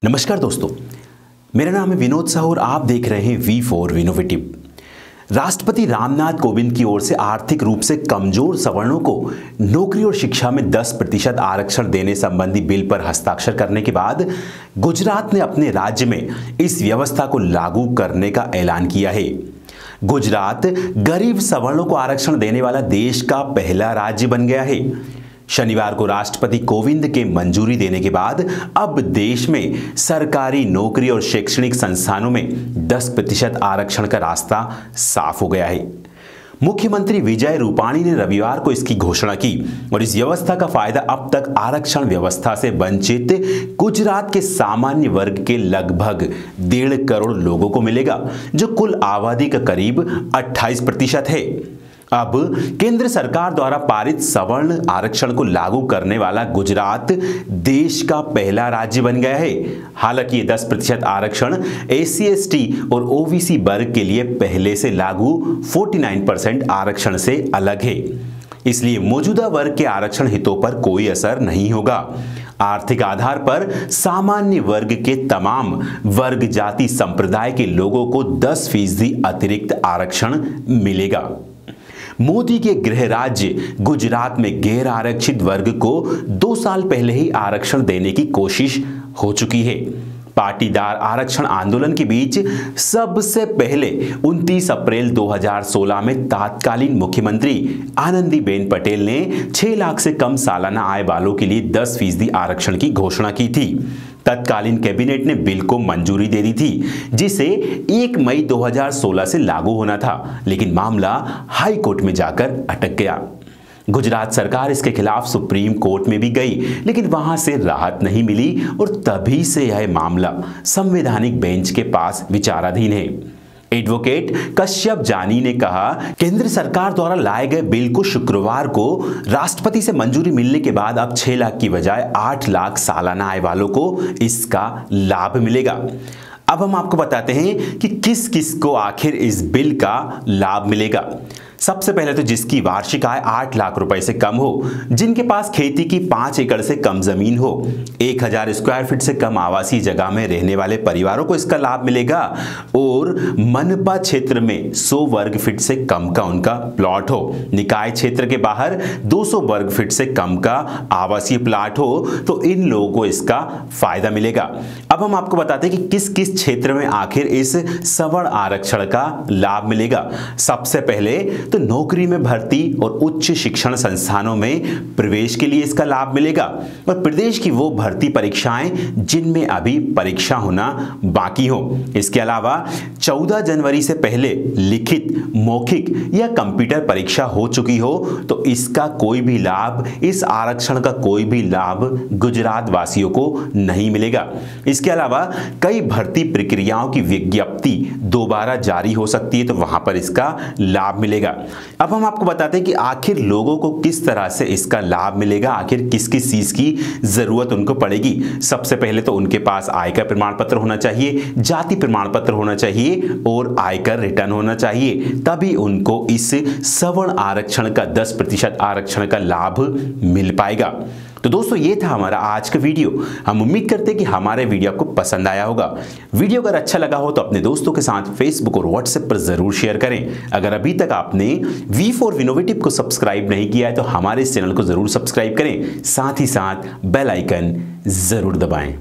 नमस्कार दोस्तों, मेरा नाम है विनोद साहू और आप देख रहे हैं V4 विनोवेटिव। राष्ट्रपति रामनाथ कोविंद की ओर से आर्थिक रूप से कमजोर सवर्णों को नौकरी और शिक्षा में 10% आरक्षण देने संबंधी बिल पर हस्ताक्षर करने के बाद गुजरात ने अपने राज्य में इस व्यवस्था को लागू करने का ऐलान किया है। गुजरात गरीब सवर्णों को आरक्षण देने वाला देश का पहला राज्य बन गया है। शनिवार को राष्ट्रपति कोविंद के मंजूरी देने के बाद अब देश में सरकारी नौकरी और शैक्षणिक संस्थानों में 10% आरक्षण का रास्ता साफ हो गया है। मुख्यमंत्री विजय रूपाणी ने रविवार को इसकी घोषणा की और इस व्यवस्था का फायदा अब तक आरक्षण व्यवस्था से वंचित गुजरात के सामान्य वर्ग के लगभग 1.5 करोड़ लोगों को मिलेगा, जो कुल आबादी का करीब 28% है। अब केंद्र सरकार द्वारा पारित सवर्ण आरक्षण को लागू करने वाला गुजरात देश का पहला राज्य बन गया है। हालांकि ये 10% आरक्षण SC/ST और OBC वर्ग के लिए पहले से लागू 49% आरक्षण से अलग है, इसलिए मौजूदा वर्ग के आरक्षण हितों पर कोई असर नहीं होगा। आर्थिक आधार पर सामान्य वर्ग के तमाम वर्ग जाति संप्रदाय के लोगों को 10% अतिरिक्त आरक्षण मिलेगा। मोदी के गृह राज्य गुजरात में गैर आरक्षित वर्ग को 2 साल पहले ही आरक्षण देने की कोशिश हो चुकी है। पाटीदार आरक्षण आंदोलन के बीच सबसे पहले 29 अप्रैल 2016 में तत्कालीन मुख्यमंत्री आनंदीबेन पटेल ने 6 लाख से कम सालाना आय वालों के लिए 10% आरक्षण की घोषणा की थी। तत्कालीन कैबिनेट ने बिल को मंजूरी दे दी थी, जिसे 1 मई 2016 से लागू होना था, लेकिन मामला हाई कोर्ट में जाकर अटक गया। गुजरात सरकार इसके खिलाफ सुप्रीम कोर्ट में भी गई, लेकिन वहां से राहत नहीं मिली और तभी से यह मामला संवैधानिक बेंच के पास विचाराधीन है। एडवोकेट कश्यप जानी ने कहा, केंद्र सरकार द्वारा लाए गए बिल को शुक्रवार को राष्ट्रपति से मंजूरी मिलने के बाद अब 6 लाख की बजाय 8 लाख सालाना आय वालों को इसका लाभ मिलेगा। अब हम आपको बताते हैं कि किस किस को आखिर इस बिल का लाभ मिलेगा। सबसे पहले तो जिसकी वार्षिक आय 8 लाख रुपए से कम हो, जिनके पास खेती की 5 एकड़ से कम जमीन हो, 1000 स्क्वायर फीट से कम आवासीय जगह में रहने वाले परिवारों को इसका लाभ मिलेगा और मनपा क्षेत्र में 100 वर्ग फीट से कम का उनका प्लॉट हो, निकाय क्षेत्र के बाहर 200 वर्ग फीट से कम का आवासीय प्लॉट हो, तो इन लोगों को इसका फायदा मिलेगा। अब हम आपको बताते हैं कि किस किस क्षेत्र में आखिर इस सवर्ण आरक्षण का लाभ मिलेगा। सबसे पहले तो नौकरी में भर्ती और उच्च शिक्षण संस्थानों में प्रवेश के लिए इसका लाभ मिलेगा और प्रदेश की वो भर्ती परीक्षाएं जिनमें अभी परीक्षा होना बाकी हो। इसके अलावा 14 जनवरी से पहले लिखित, मौखिक या कंप्यूटर परीक्षा हो चुकी हो तो इसका कोई भी लाभ, इस आरक्षण का कोई भी लाभ गुजरात वासियों को नहीं मिलेगा। इसके अलावा कई भर्ती प्रक्रियाओं की विज्ञप्ति दोबारा जारी हो सकती है, तो वहां पर इसका लाभ मिलेगा। अब हम आपको बताते हैं कि आखिर लोगों को किस तरह से इसका लाभ मिलेगा, आखिर किस किस चीज की जरूरत उनको पड़ेगी। सबसे पहले तो उनके पास आयकर प्रमाण पत्र होना चाहिए, जाति प्रमाण पत्र होना चाहिए और आयकर रिटर्न होना चाहिए, तभी उनको इस सवर्ण आरक्षण का 10% आरक्षण का लाभ मिल पाएगा। तो दोस्तों, ये था हमारा आज का वीडियो। हम उम्मीद करते हैं कि हमारे वीडियो आपको पसंद आया होगा। वीडियो अगर अच्छा लगा हो तो अपने दोस्तों के साथ फेसबुक और व्हाट्सएप पर जरूर शेयर करें। अगर अभी तक आपने V4 विनोवेटिव को सब्सक्राइब नहीं किया है तो हमारे इस चैनल को जरूर सब्सक्राइब करें, साथ ही साथ बेल आइकन जरूर दबाएं।